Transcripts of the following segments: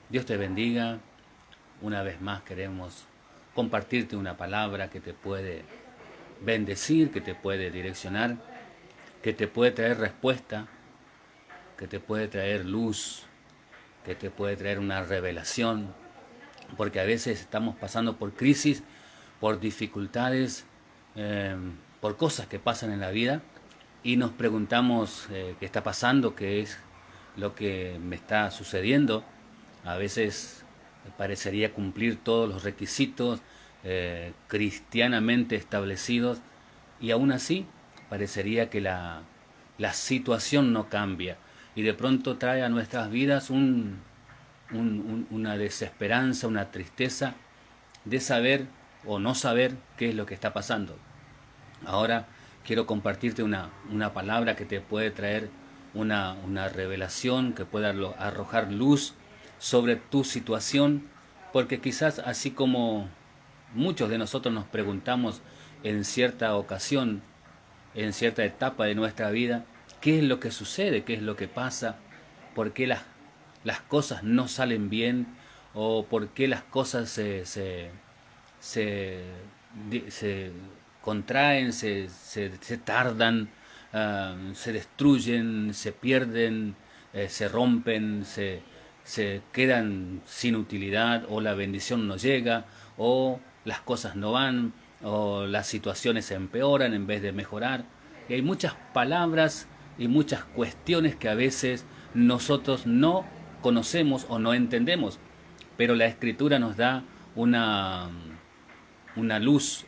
Dios te bendiga. Una vez más queremos compartirte una palabra que te puede bendecir, que te puede direccionar, que te puede traer respuesta, que te puede traer luz, que te puede traer una revelación, porque a veces estamos pasando por crisis, por dificultades, eh, por cosas que pasan en la vida y nos preguntamos qué está pasando, qué es lo que me está sucediendo. A veces parecería cumplir todos los requisitos cristianamente establecidos y aún así parecería que la situación no cambia y de pronto trae a nuestras vidas una desesperanza, una tristeza de saber o no saber qué es lo que está pasando. Ahora quiero compartirte una palabra que te puede traer una revelación, que pueda arrojar luz sobre tu situación, porque quizás así como muchos de nosotros nos preguntamos en cierta ocasión, en cierta etapa de nuestra vida, qué es lo que sucede, qué es lo que pasa, por qué las cosas no salen bien o por qué las cosas se, se contraen, se tardan, se destruyen, se pierden, se rompen, se quedan sin utilidad o la bendición no llega o las cosas no van o las situaciones se empeoran en vez de mejorar. Y hay muchas palabras y muchas cuestiones que a veces nosotros no conocemos o no entendemos, pero la escritura nos da una luz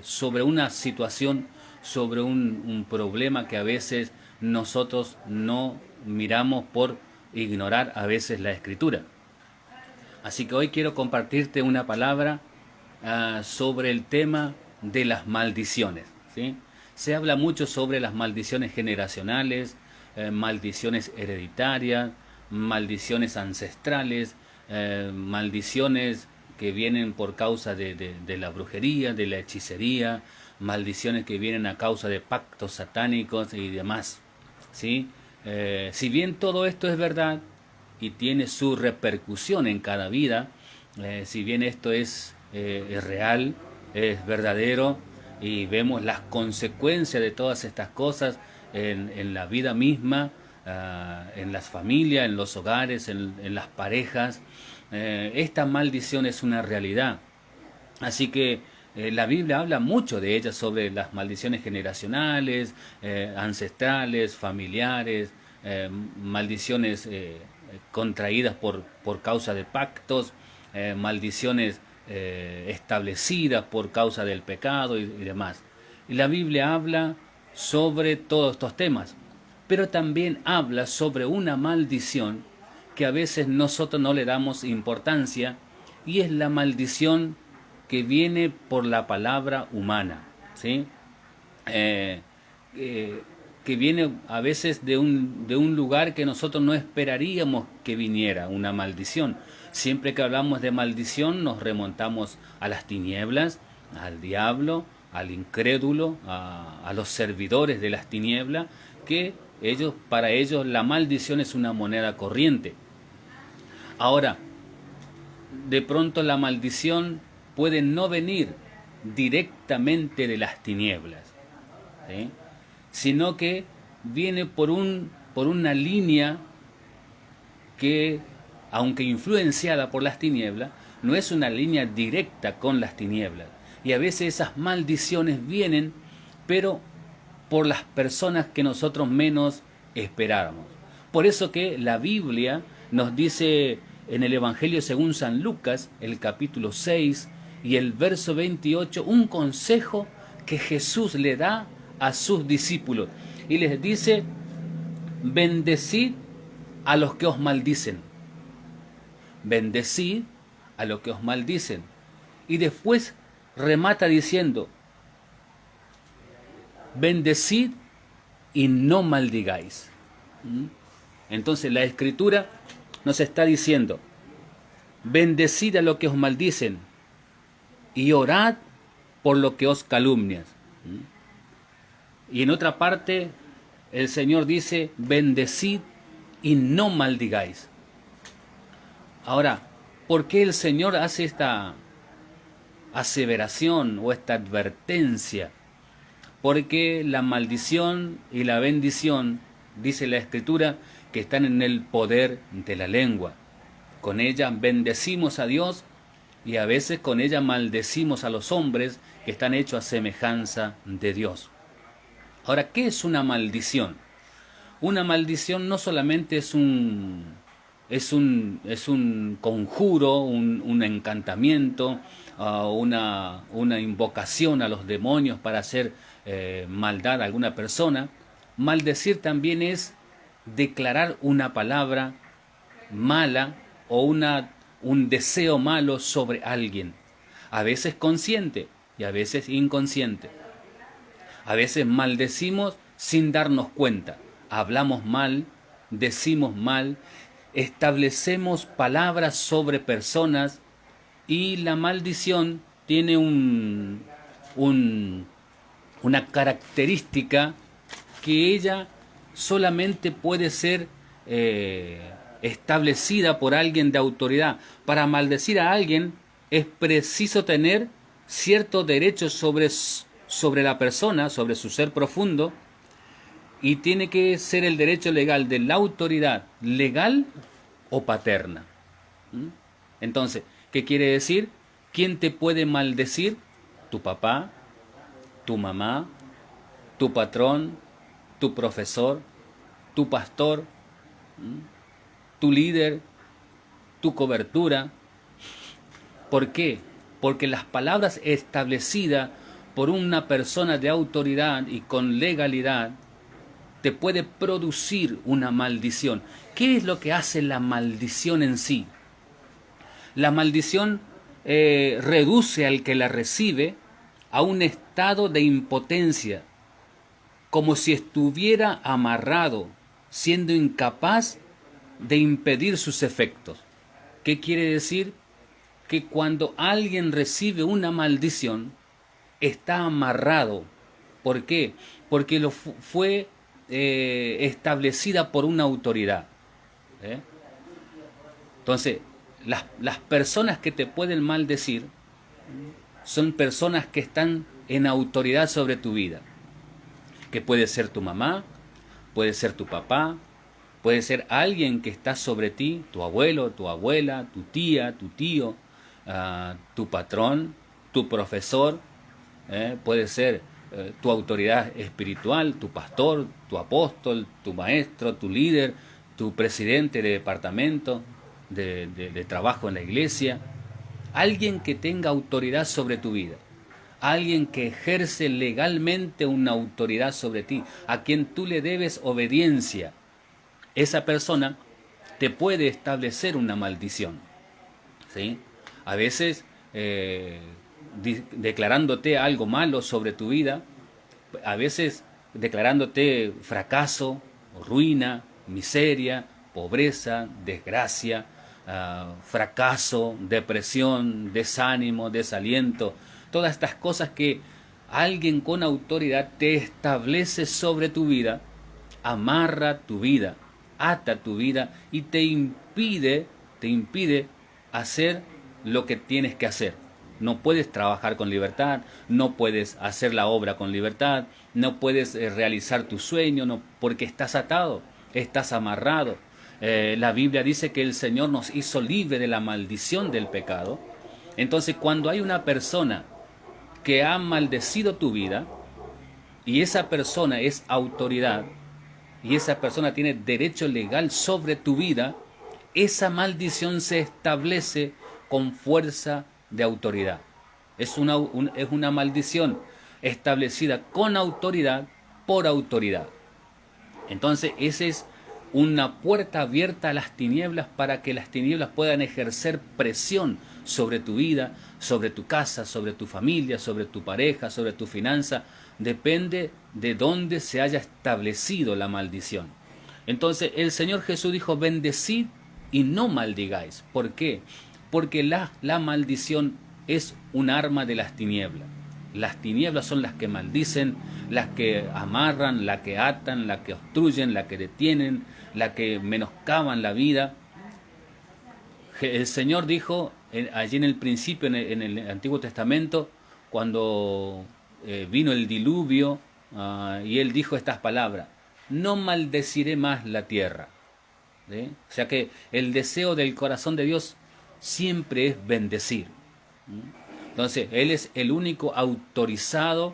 sobre una situación, sobre un problema que a veces nosotros no miramos por ignorar a veces la escritura. Así que hoy quiero compartirte una palabra sobre el tema de las maldiciones. ¿Sí? Se habla mucho sobre las maldiciones generacionales, maldiciones hereditarias, maldiciones ancestrales, maldiciones que vienen por causa de la brujería, de la hechicería, maldiciones que vienen a causa de pactos satánicos y demás. ¿Sí? Si bien todo esto es verdad y tiene su repercusión en cada vida, si bien esto es real, es verdadero y vemos las consecuencias de todas estas cosas en la vida misma, en las familias, en los hogares, en las parejas, esta maldición es una realidad. Así que la Biblia habla mucho de ella, sobre las maldiciones generacionales, ancestrales, familiares, maldiciones contraídas por causa de pactos, maldiciones establecidas por causa del pecado y demás. Y la Biblia habla sobre todos estos temas, pero también habla sobre una maldición que a veces nosotros no le damos importancia, y es la maldición que viene por la palabra humana, ¿sí? Eh, eh, que viene a veces de un lugar que nosotros no esperaríamos que viniera una maldición. Siempre que hablamos de maldición nos remontamos a las tinieblas, al diablo, al incrédulo, a los servidores de las tinieblas, que para ellos la maldición es una moneda corriente. Ahora, de pronto la maldición puede no venir directamente de las tinieblas, ¿sí? Sino que viene por una línea que, aunque influenciada por las tinieblas, no es una línea directa con las tinieblas. Y a veces esas maldiciones vienen, pero por las personas que nosotros menos esperábamos. Por eso que la Biblia nos dice en el Evangelio según San Lucas, el capítulo 6 y el verso 28, un consejo que Jesús le da a sus discípulos. Y les dice: bendecid a los que os maldicen. Bendecid a los que os maldicen. Y después remata diciendo: bendecid y no maldigáis. Entonces la Escritura nos está diciendo: bendecid a los que os maldicen y orad por lo que os calumnian. Y en otra parte el Señor dice: bendecid y no maldigáis. Ahora, ¿por qué el Señor hace esta aseveración o esta advertencia? Porque la maldición y la bendición, dice la Escritura, que están en el poder de la lengua. Con ella bendecimos a Dios y a veces con ella maldecimos a los hombres que están hechos a semejanza de Dios. Ahora, ¿qué es una maldición? Una maldición no solamente es un conjuro, un encantamiento, una invocación a los demonios para hacer maldad a alguna persona. Maldecir también es declarar una palabra mala o un deseo malo sobre alguien, a veces consciente y a veces inconsciente. A veces maldecimos sin darnos cuenta, hablamos mal, decimos mal, establecemos palabras sobre personas y la maldición tiene una característica que ella solamente puede ser establecida por alguien de autoridad. Para maldecir a alguien es preciso tener ciertos derechos sobre la persona, sobre su ser profundo, y tiene que ser el derecho legal de la autoridad legal o paterna. Entonces, ¿qué quiere decir? ¿Quién te puede maldecir? Tu papá, tu mamá, tu patrón, tu profesor, tu pastor, tu líder, tu cobertura. ¿Por qué? Porque las palabras establecidas por una persona de autoridad y con legalidad te puede producir una maldición. ¿Qué es lo que hace la maldición en sí? La maldición reduce al que la recibe a un estado de impotencia, como si estuviera amarrado, siendo incapaz de impedir sus efectos. ¿Qué quiere decir? Que cuando alguien recibe una maldición, está amarrado. ¿Por qué? Porque fue establecida por una autoridad. Entonces, las personas que te pueden maldecir son personas que están en autoridad sobre tu vida. Que puede ser tu mamá, puede ser tu papá, puede ser alguien que está sobre ti, tu abuelo, tu abuela, tu tía, tu tío, tu patrón, tu profesor, puede ser tu autoridad espiritual, tu pastor, tu apóstol, tu maestro, tu líder, tu presidente de departamento, de trabajo en la iglesia, alguien que tenga autoridad sobre tu vida, alguien que ejerce legalmente una autoridad sobre ti, a quien tú le debes obediencia. Esa persona te puede establecer una maldición, ¿sí? A veces declarándote algo malo sobre tu vida, a veces declarándote fracaso, ruina, miseria, pobreza, desgracia, fracaso, depresión, desánimo, desaliento, todas estas cosas que alguien con autoridad te establece sobre tu vida, amarra tu vida, ata tu vida y te impide hacer lo que tienes que hacer. No puedes trabajar con libertad, no puedes hacer la obra con libertad, no puedes realizar tu sueño, no, porque estás atado, estás amarrado. La Biblia dice que el Señor nos hizo libre de la maldición del pecado. Entonces, cuando hay una persona que ha maldecido tu vida y esa persona es autoridad y esa persona tiene derecho legal sobre tu vida, esa maldición se establece con fuerza de autoridad. Es una maldición establecida con autoridad por autoridad. Entonces, esa es una puerta abierta a las tinieblas para que las tinieblas puedan ejercer presión sobre tu vida, sobre tu casa, sobre tu familia, sobre tu pareja, sobre tu finanza. Depende de dónde se haya establecido la maldición. Entonces el Señor Jesús dijo: bendecid y no maldigáis. ¿Por qué? Porque la maldición es un arma de las tinieblas. Las tinieblas son las que maldicen, las que amarran, las que atan, las que obstruyen, las que detienen, las que menoscaban la vida. El Señor dijo allí en el principio, en el Antiguo Testamento, cuando vino el diluvio, y Él dijo estas palabras: no maldeciré más la tierra. ¿Sí? O sea que el deseo del corazón de Dios siempre es bendecir. Entonces, Él es el único autorizado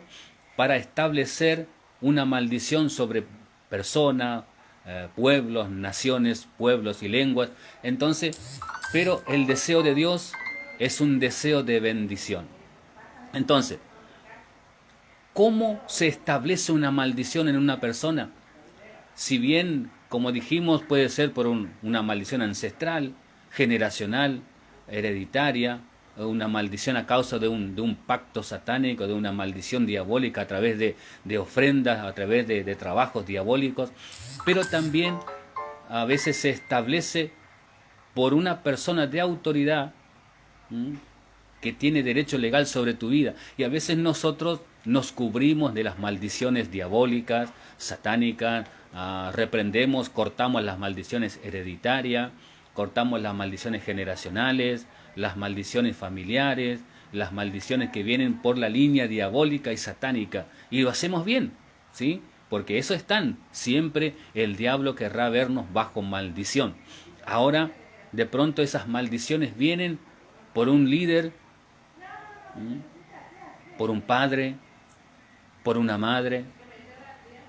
para establecer una maldición sobre personas, pueblos, naciones, pueblos y lenguas. Entonces, pero el deseo de Dios es un deseo de bendición. Entonces, ¿cómo se establece una maldición en una persona? Si bien, como dijimos, puede ser por una maldición ancestral, generacional, hereditaria, una maldición a causa de un pacto satánico, de una maldición diabólica a través de ofrendas, a través de trabajos diabólicos, pero también a veces se establece por una persona de autoridad, ¿m?, que tiene derecho legal sobre tu vida. Y a veces nosotros nos cubrimos de las maldiciones diabólicas, satánicas, reprendemos, cortamos las maldiciones hereditarias, cortamos las maldiciones generacionales, las maldiciones familiares, las maldiciones que vienen por la línea diabólica y satánica. Y lo hacemos bien, ¿sí? Porque eso están. Siempre el diablo querrá vernos bajo maldición. Ahora, de pronto esas maldiciones vienen por un líder, por un padre, por una madre,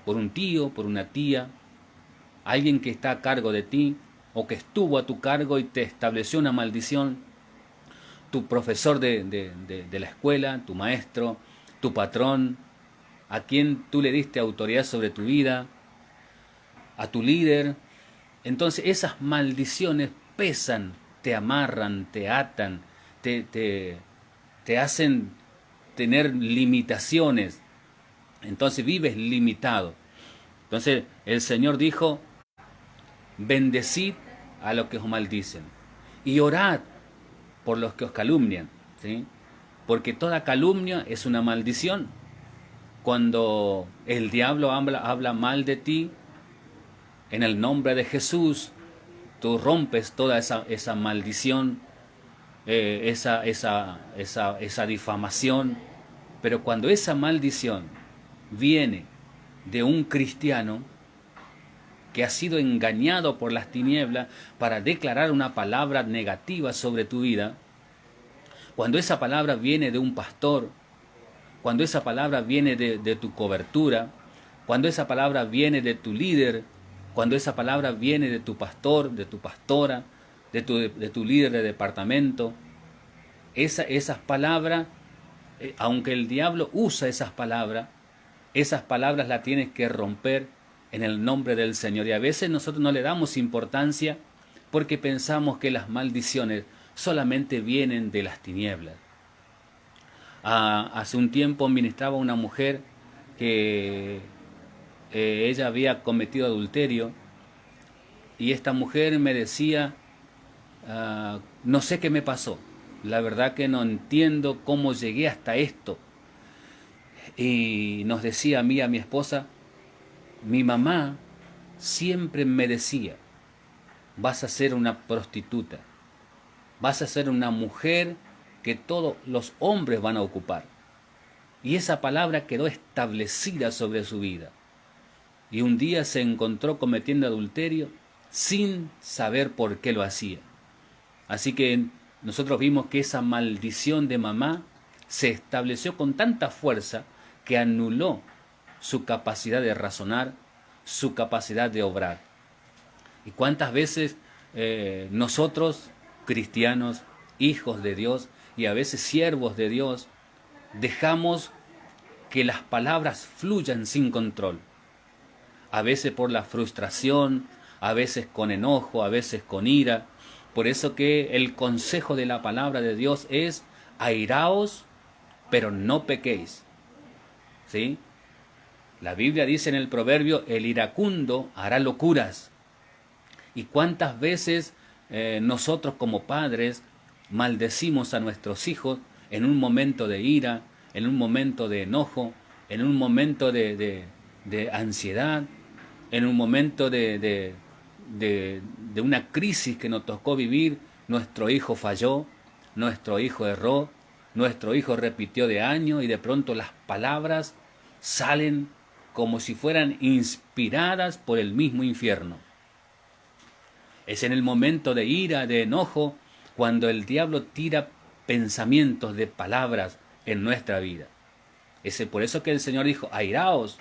por un tío, por una tía, alguien que está a cargo de ti o que estuvo a tu cargo y te estableció una maldición, tu profesor de la escuela, tu maestro, tu patrón, a quien tú le diste autoridad sobre tu vida, a tu líder. Entonces esas maldiciones pesan, te amarran, te atan, te hacen tener limitaciones. Entonces vives limitado. Entonces el Señor dijo: bendecid a los que os maldicen y orad por los que os calumnian, ¿sí? Porque toda calumnia es una maldición. Cuando el diablo habla mal de ti, en el nombre de Jesús, tú rompes toda esa maldición, esa difamación. Pero cuando esa maldición viene de un cristiano que ha sido engañado por las tinieblas para declarar una palabra negativa sobre tu vida, cuando esa palabra viene de un pastor, cuando esa palabra viene de tu cobertura, cuando esa palabra viene de tu líder, cuando esa palabra viene de tu pastor, de tu pastora, de tu líder de departamento, esas palabras, aunque el diablo usa esas palabras las tienes que romper en el nombre del Señor. Y a veces nosotros no le damos importancia porque pensamos que las maldiciones solamente vienen de las tinieblas. Hace un tiempo ministraba una mujer que ella había cometido adulterio, y esta mujer me decía: no sé qué me pasó, la verdad que no entiendo cómo llegué hasta esto. Y nos decía a mí, a mi esposa: mi mamá siempre me decía, vas a ser una prostituta, vas a ser una mujer que todos los hombres van a ocupar. Y esa palabra quedó establecida sobre su vida. Y un día se encontró cometiendo adulterio sin saber por qué lo hacía. Así que nosotros vimos que esa maldición de mamá se estableció con tanta fuerza que anuló su capacidad de razonar, su capacidad de obrar. ¿Y cuántas veces nosotros, cristianos, hijos de Dios y a veces siervos de Dios, dejamos que las palabras fluyan sin control? A veces por la frustración, a veces con enojo, a veces con ira. Por eso que el consejo de la palabra de Dios es: airaos, pero no pequéis. ¿Sí? La Biblia dice en el proverbio: el iracundo hará locuras. ¿Y cuántas veces nosotros como padres maldecimos a nuestros hijos en un momento de ira, en un momento de enojo, en un momento de ansiedad, en un momento de una crisis que nos tocó vivir nuestro hijo falló, nuestro hijo erró, nuestro hijo repitió de año y de pronto las palabras salen como si fueran inspiradas por el mismo infierno. Es en el momento de ira, de enojo, cuando el diablo tira pensamientos de palabras en nuestra vida. Es por eso que el Señor dijo, airaos,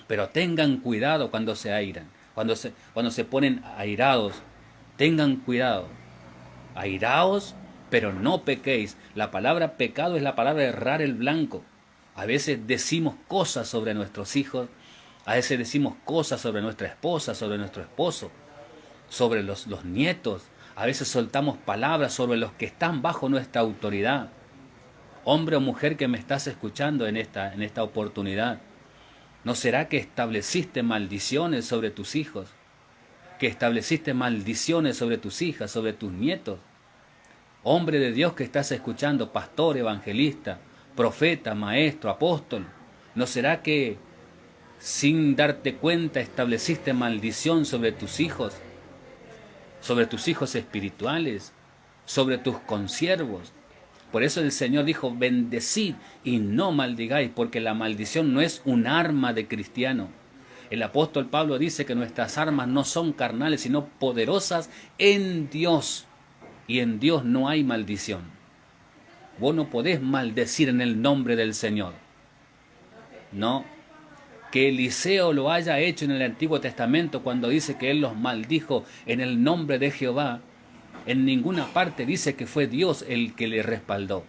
pero tengan cuidado cuando se airan, cuando se ponen airados, tengan cuidado. Airaos, pero no pequéis. La palabra pecado es la palabra errar el blanco. A veces decimos cosas sobre nuestros hijos, a veces decimos cosas sobre nuestra esposa, sobre nuestro esposo, sobre los nietos. A veces soltamos palabras sobre los que están bajo nuestra autoridad. Hombre o mujer que me estás escuchando en esta oportunidad, ¿no será que estableciste maldiciones sobre tus hijos? Que estableciste maldiciones sobre tus hijas, sobre tus nietos. Hombre de Dios que estás escuchando, pastor, evangelista, profeta, maestro, apóstol, ¿no será que sin darte cuenta estableciste maldición sobre tus hijos espirituales, sobre tus consiervos? Por eso el Señor dijo, bendecid y no maldigáis, porque la maldición no es un arma de cristiano. El apóstol Pablo dice que nuestras armas no son carnales, sino poderosas en Dios. Y en Dios no hay maldición. Vos no podés maldecir en el nombre del Señor. No. Que Eliseo lo haya hecho en el Antiguo Testamento cuando dice que él los maldijo en el nombre de Jehová, en ninguna parte dice que fue Dios el que le respaldó.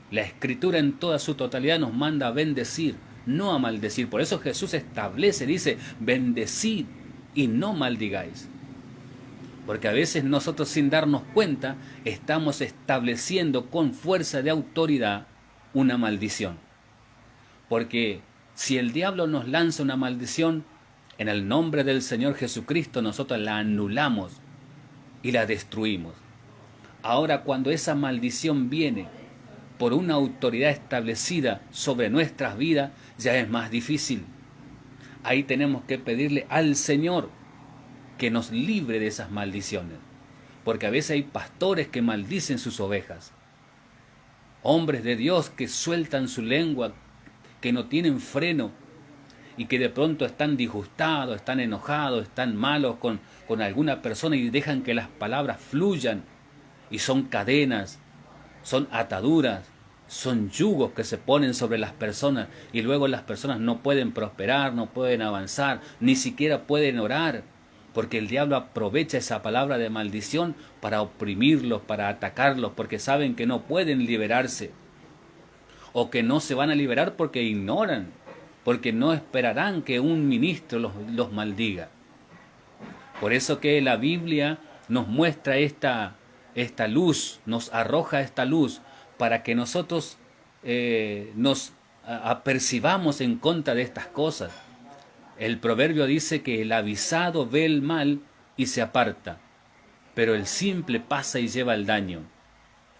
La Escritura en toda su totalidad nos manda a bendecir, no a maldecir. Por eso Jesús establece, dice, bendecid y no maldigáis. Porque a veces nosotros sin darnos cuenta estamos estableciendo con fuerza de autoridad una maldición. Porque si el diablo nos lanza una maldición, en el nombre del Señor Jesucristo nosotros la anulamos y la destruimos. Ahora, cuando esa maldición viene por una autoridad establecida sobre nuestras vidas, ya es más difícil. Ahí tenemos que pedirle al Señor que nos libre de esas maldiciones. Porque a veces hay pastores que maldicen sus ovejas. Hombres de Dios que sueltan su lengua, que no tienen freno y que de pronto están disgustados, están enojados, están malos con alguna persona y dejan que las palabras fluyan, y son cadenas, son ataduras, son yugos que se ponen sobre las personas, y luego las personas no pueden prosperar, no pueden avanzar, ni siquiera pueden orar, porque el diablo aprovecha esa palabra de maldición para oprimirlos, para atacarlos, porque saben que no pueden liberarse, o que no se van a liberar porque ignoran, porque no esperarán que un ministro los maldiga. Por eso que la Biblia nos muestra esta luz, nos arroja esta luz, para que nosotros nos apercibamos en contra de estas cosas. El proverbio dice que el avisado ve el mal y se aparta, pero el simple pasa y lleva el daño.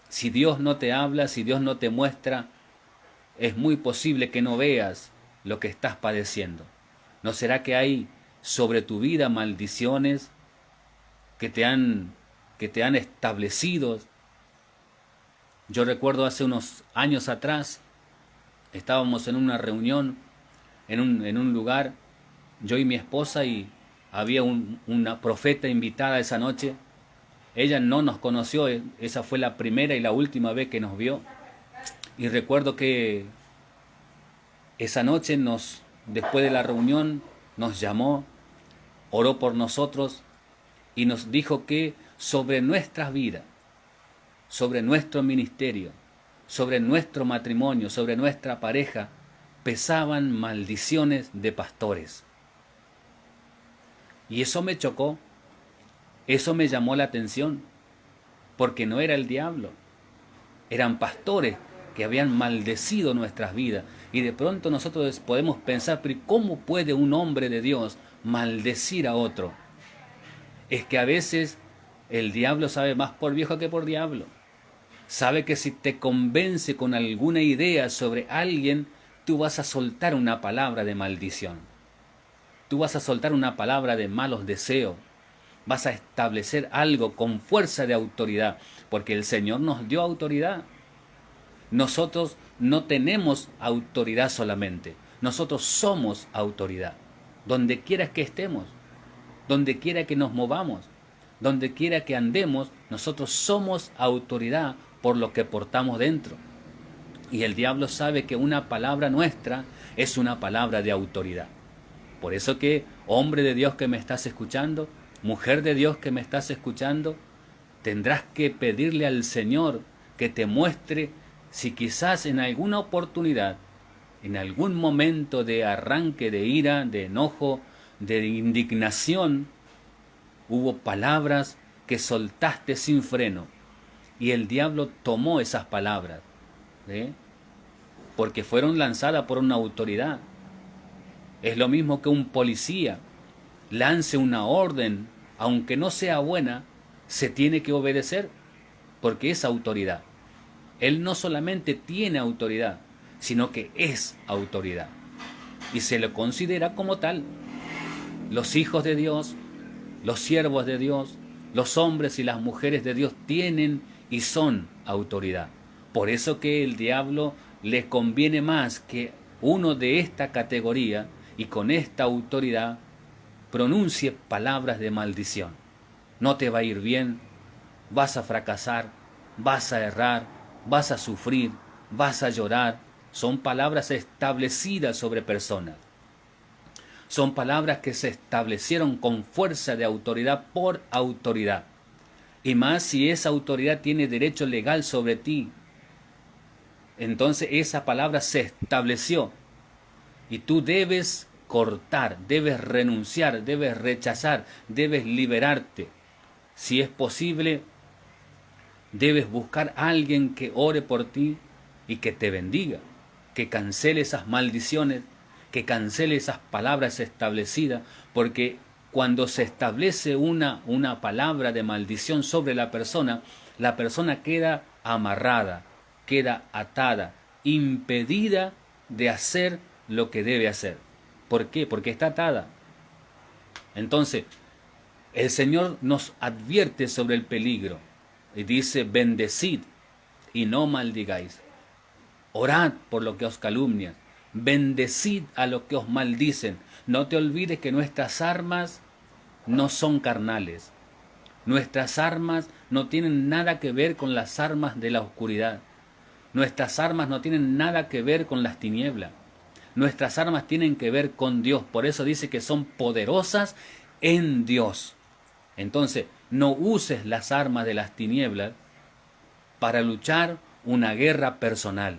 Si Dios no te habla, si Dios no te muestra, es muy posible que no veas lo que estás padeciendo. ¿No será que hay sobre tu vida maldiciones que te han establecido? Yo recuerdo hace unos años atrás, estábamos en una reunión, en un lugar, yo y mi esposa, y había una profeta invitada esa noche. Ella no nos conoció, esa fue la primera y la última vez que nos vio. Y recuerdo que esa noche después de la reunión, nos llamó, oró por nosotros y nos dijo que sobre nuestras vidas, sobre nuestro ministerio, sobre nuestro matrimonio, sobre nuestra pareja, pesaban maldiciones de pastores. Y eso me chocó, eso me llamó la atención, porque no era el diablo, eran pastores que habían maldecido nuestras vidas. Y de pronto nosotros podemos pensar, pero ¿cómo puede un hombre de Dios maldecir a otro? Es que a veces el diablo sabe más por viejo que por diablo. Sabe que si te convence con alguna idea sobre alguien, tú vas a soltar una palabra de maldición. Tú vas a soltar una palabra de malos deseos. vas a establecer algo con fuerza de autoridad, porque el Señor nos dio autoridad. Nosotros no tenemos autoridad solamente, nosotros somos autoridad. Donde quiera que estemos, donde quiera que nos movamos, donde quiera que andemos, nosotros somos autoridad por lo que portamos dentro. Y el diablo sabe que una palabra nuestra es una palabra de autoridad. Por eso que, hombre de Dios que me estás escuchando, mujer de Dios que me estás escuchando, tendrás que pedirle al Señor que te muestre si quizás en alguna oportunidad, en algún momento de arranque de ira, de enojo, de indignación, hubo palabras que soltaste sin freno y el diablo tomó esas palabras, ¿eh? Porque fueron lanzadas por una autoridad. Es lo mismo que un policía lance una orden, aunque no sea buena, se tiene que obedecer, porque es autoridad. Él no solamente tiene autoridad, sino que es autoridad. Y se lo considera como tal. Los hijos de Dios, los siervos de Dios, los hombres y las mujeres de Dios tienen y son autoridad. Por eso que el diablo le conviene más que uno de esta categoría y con esta autoridad pronuncie palabras de maldición. No te va a ir bien, vas a fracasar, vas a errar, vas a sufrir, vas a llorar. Son palabras establecidas sobre personas. Son palabras que se establecieron con fuerza de autoridad por autoridad. Y más si esa autoridad tiene derecho legal sobre ti. Entonces esa palabra se estableció. Y tú debes cortar, debes renunciar, debes rechazar, debes liberarte. Si es posible, debes buscar a alguien que ore por ti y que te bendiga, que cancele esas maldiciones, que cancele esas palabras establecidas, porque cuando se establece una palabra de maldición sobre la persona queda amarrada, queda atada, impedida de hacer lo que debe hacer. ¿Por qué? Porque está atada. Entonces, el Señor nos advierte sobre el peligro y dice: bendecid y no maldigáis. Orad por lo que os calumnian. Bendecid a los que os maldicen. No te olvides que nuestras armas no son carnales. Nuestras armas no tienen nada que ver con las armas de la oscuridad. Nuestras armas no tienen nada que ver con las tinieblas. Nuestras armas tienen que ver con Dios. Por eso dice que son poderosas en Dios. Entonces, no uses las armas de las tinieblas para luchar una guerra personal.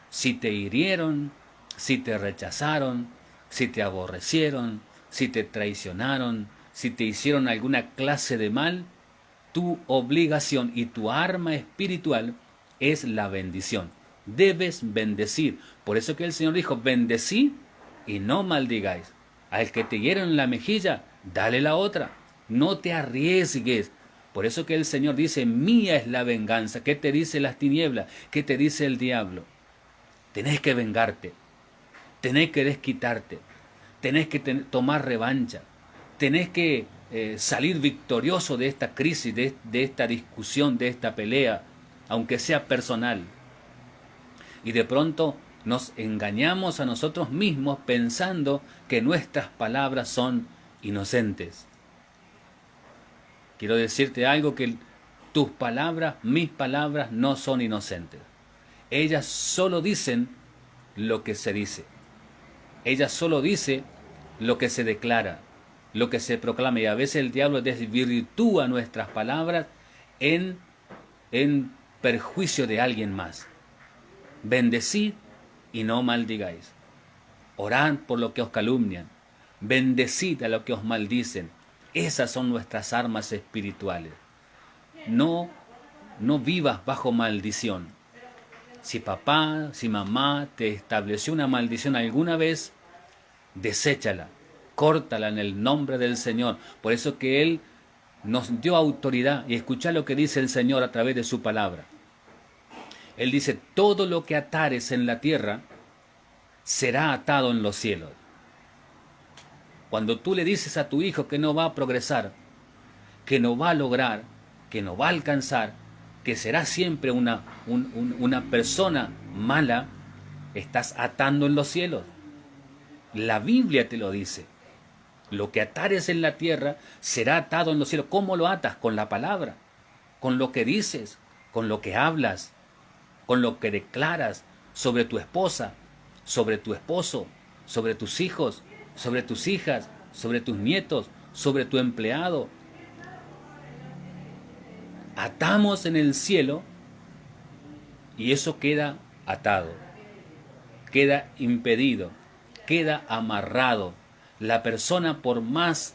Si te hirieron, si te rechazaron, si te aborrecieron, si te traicionaron, si te hicieron alguna clase de mal, tu obligación y tu arma espiritual es la bendición. Debes bendecir. Por eso que el Señor dijo: bendecid y no maldigáis. Al que te hieren en la mejilla, dale la otra. No te arriesgues. Por eso que el Señor dice: mía es la venganza. ¿Qué te dice las tinieblas? ¿Qué te dice el diablo? Tenés que vengarte. Tenés que desquitarte. Tenés que tomar revancha. Tenés que salir victorioso de esta crisis, de esta discusión, de esta pelea, aunque sea personal. Y de pronto nos engañamos a nosotros mismos pensando que nuestras palabras son inocentes. Quiero decirte algo: que tus palabras, mis palabras, no son inocentes. Ellas solo dicen lo que se dice. Ellas solo dicen lo que se declara, lo que se proclama. Y a veces el diablo desvirtúa nuestras palabras en perjuicio de alguien más. Bendecid y no maldigáis. Orad por lo que os calumnian. Bendecid a los que os maldicen. Esas son nuestras armas espirituales. No vivas bajo maldición. Si papá, si mamá te estableció una maldición alguna vez, deséchala, córtala en el nombre del Señor. Por eso que Él nos dio autoridad. Y escucha lo que dice el Señor a través de su palabra. Él dice: todo lo que atares en la tierra será atado en los cielos. Cuando tú le dices a tu hijo que no va a progresar, que no va a lograr, que no va a alcanzar, que será siempre una persona mala, estás atando en los cielos. La Biblia te lo dice. Lo que atares en la tierra será atado en los cielos. ¿Cómo lo atas? Con la palabra, con lo que dices, con lo que hablas, con lo que declaras sobre tu esposa, sobre tu esposo, sobre tus hijos, sobre tus hijas, sobre tus nietos, sobre tu empleado. Atamos en el cielo y eso queda atado, queda impedido, queda amarrado. La persona, por más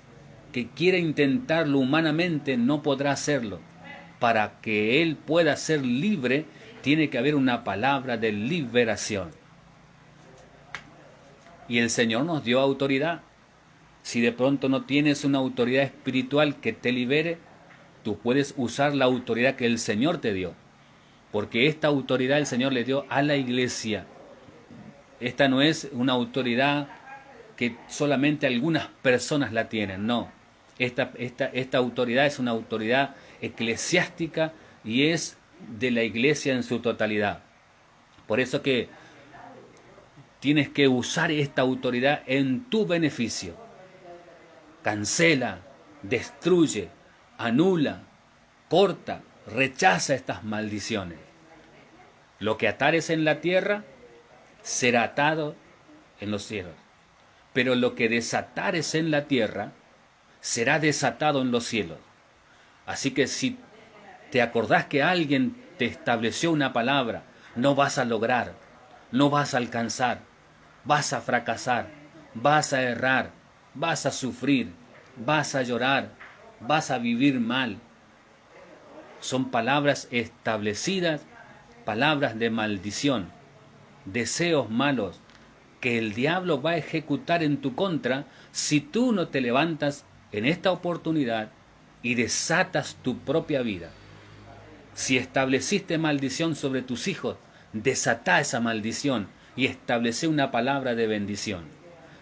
que quiera intentarlo humanamente, no podrá hacerlo. Para que él pueda ser libre, tiene que haber una palabra de liberación. Y el Señor nos dio autoridad. Si de pronto no tienes una autoridad espiritual que te libere, tú puedes usar la autoridad que el Señor te dio. Porque esta autoridad el Señor le dio a la iglesia. Esta no es una autoridad que solamente algunas personas la tienen, no. Esta autoridad es una autoridad eclesiástica y es de la iglesia en su totalidad. Por eso que tienes que usar esta autoridad en tu beneficio. Cancela, destruye, anula, corta, rechaza estas maldiciones. Lo que atares en la tierra será atado en los cielos. Pero lo que desatares en la tierra será desatado en los cielos. Así que si te acordás que alguien te estableció una palabra, no vas a lograr, no vas a alcanzar, vas a fracasar, vas a errar, vas a sufrir, vas a llorar, vas a vivir mal. Son palabras establecidas, palabras de maldición, deseos malos, que el diablo va a ejecutar en tu contra si tú no te levantas en esta oportunidad y desatas tu propia vida. Si estableciste maldición sobre tus hijos, desatá esa maldición y establece una palabra de bendición.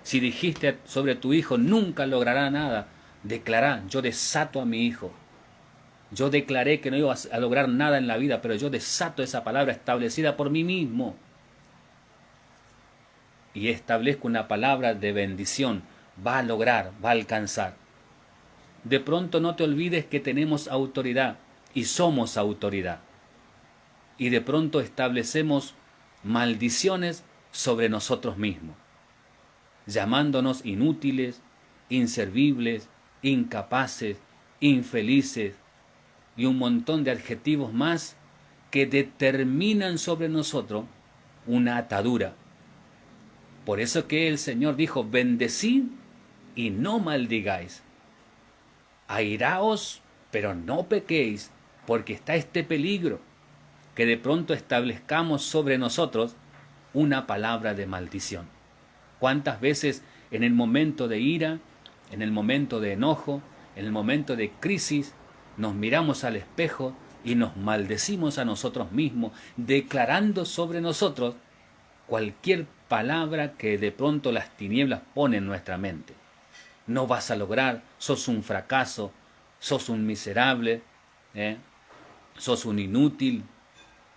Si dijiste sobre tu hijo nunca logrará nada, declará: yo desato a mi hijo. Yo declaré que no iba a lograr nada en la vida, pero yo desato esa palabra establecida por mí mismo. Y establezco una palabra de bendición. Va a lograr, va a alcanzar. De pronto no te olvides que tenemos autoridad y somos autoridad. Y de pronto establecemos maldiciones sobre nosotros mismos, llamándonos inútiles, inservibles, incapaces, infelices y un montón de adjetivos más que determinan sobre nosotros una atadura. Por eso que el Señor dijo: bendecid y no maldigáis. Airaos, pero no pequéis, porque está este peligro, que de pronto establezcamos sobre nosotros una palabra de maldición. ¿Cuántas veces en el momento de ira, en el momento de enojo, en el momento de crisis, nos miramos al espejo y nos maldecimos a nosotros mismos, declarando sobre nosotros cualquier palabra que de pronto las tinieblas ponen en nuestra mente? No vas a lograr, sos un fracaso, sos un miserable, sos un inútil.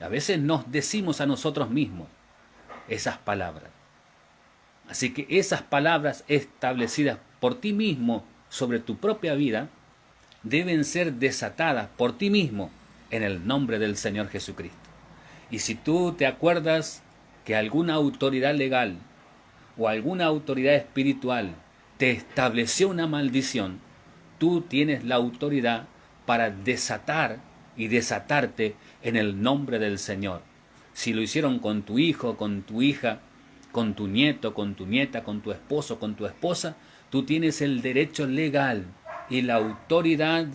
A veces nos decimos a nosotros mismos esas palabras. Así que esas palabras establecidas por ti mismo sobre tu propia vida deben ser desatadas por ti mismo en el nombre del Señor Jesucristo. Y si tú te acuerdas que alguna autoridad legal o alguna autoridad espiritual te estableció una maldición, tú tienes la autoridad para desatar y desatarte en el nombre del Señor. Si lo hicieron con tu hijo, con tu hija, con tu nieto, con tu nieta, con tu esposo, con tu esposa, tú tienes el derecho legal y la autoridad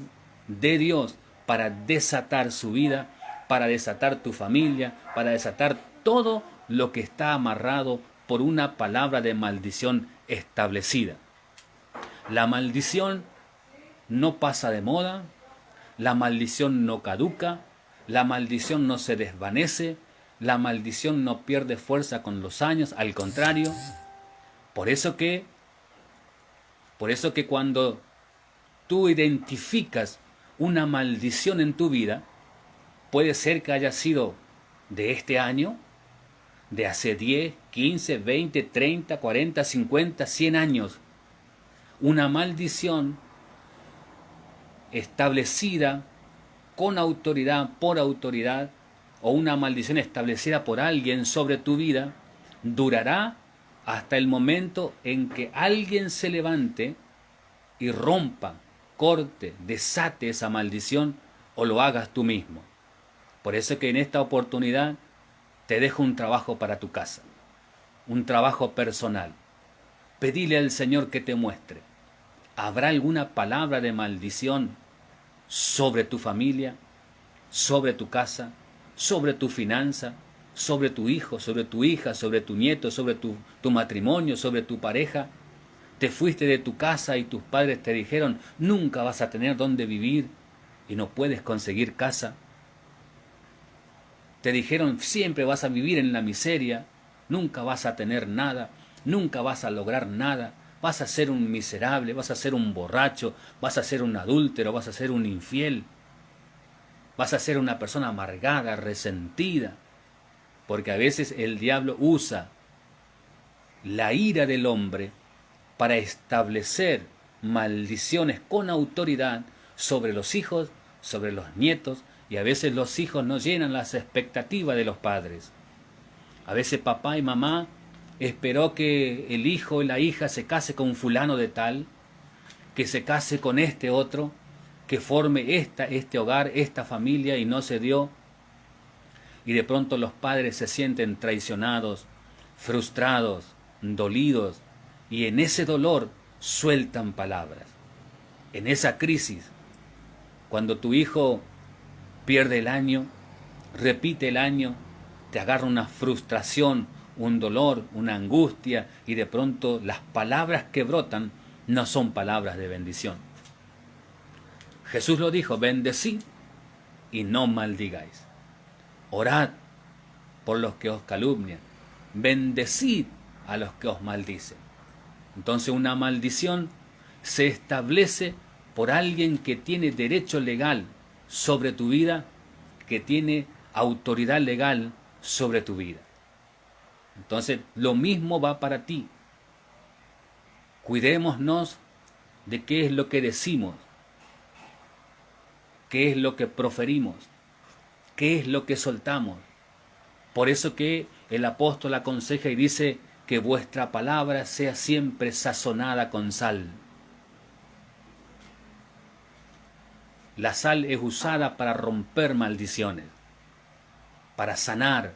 de Dios para desatar su vida, para desatar tu familia, para desatar todo lo que está amarrado por una palabra de maldición establecida. La maldición no pasa de moda, la maldición no caduca, la maldición no se desvanece, la maldición no pierde fuerza con los años, al contrario. Por eso que Por eso que cuando tú identificas una maldición en tu vida, puede ser que haya sido de este año, de hace 10, 15, 20, 30, 40, 50, 100 años. Una maldición establecida con autoridad, por autoridad, o una maldición establecida por alguien sobre tu vida, durará hasta el momento en que alguien se levante y rompa, corte, desate esa maldición, o lo hagas tú mismo. Por eso que en esta oportunidad te dejo un trabajo para tu casa, un trabajo personal. Pedile al Señor que te muestre. ¿Habrá alguna palabra de maldición sobre tu familia, sobre tu casa, sobre tu finanza, sobre tu hijo, sobre tu hija, sobre tu nieto, sobre tu matrimonio, sobre tu pareja? Te fuiste de tu casa y tus padres te dijeron, nunca vas a tener dónde vivir y no puedes conseguir casa. Te dijeron, siempre vas a vivir en la miseria, nunca vas a tener nada, nunca vas a lograr nada, vas a ser un miserable, vas a ser un borracho, vas a ser un adúltero, vas a ser un infiel, vas a ser una persona amargada, resentida, porque a veces el diablo usa la ira del hombre para establecer maldiciones con autoridad sobre los hijos, sobre los nietos, y a veces los hijos no llenan las expectativas de los padres. A veces papá y mamá esperó que el hijo y la hija se case con fulano de tal, que se case con este otro, que forme este hogar, esta familia, y no se dio. Y de pronto los padres se sienten traicionados, frustrados, dolidos, y en ese dolor sueltan palabras. En esa crisis, cuando tu hijo pierde el año, repite el año, te agarra una frustración, un dolor, una angustia, y de pronto las palabras que brotan no son palabras de bendición. Jesús lo dijo, bendecid y no maldigáis. Orad por los que os calumnian, bendecid a los que os maldicen. Entonces una maldición se establece por alguien que tiene derecho legal sobre tu vida, que tiene autoridad legal sobre tu vida. Entonces lo mismo va para ti. Cuidémonos de qué es lo que decimos, qué es lo que proferimos, qué es lo que soltamos. Por eso que el apóstol aconseja y dice que vuestra palabra sea siempre sazonada con sal. La sal es usada para romper maldiciones, para sanar,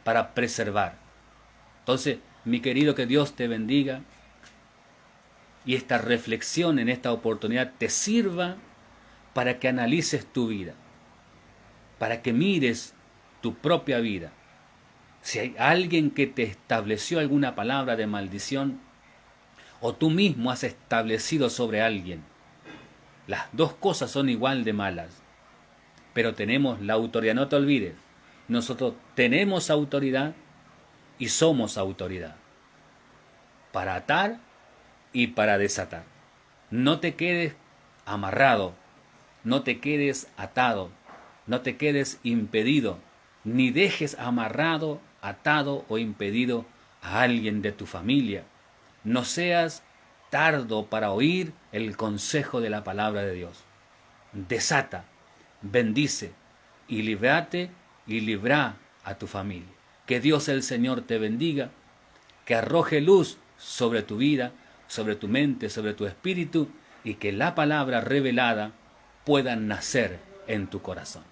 para preservar. Entonces, mi querido, que Dios te bendiga y esta reflexión en esta oportunidad te sirva para que analices tu vida, para que mires tu propia vida. Si hay alguien que te estableció alguna palabra de maldición, o tú mismo has establecido sobre alguien, las dos cosas son igual de malas, pero tenemos la autoridad. No te olvides, nosotros tenemos autoridad y somos autoridad para atar y para desatar. No te quedes amarrado, no te quedes atado, no te quedes impedido, ni dejes amarrado, atado o impedido a alguien de tu familia. No seas tardo para oír el consejo de la palabra de Dios. Desata, bendice y líbrate y libra a tu familia. Que Dios el Señor te bendiga, que arroje luz sobre tu vida, sobre tu mente, sobre tu espíritu, y que la palabra revelada pueda nacer en tu corazón.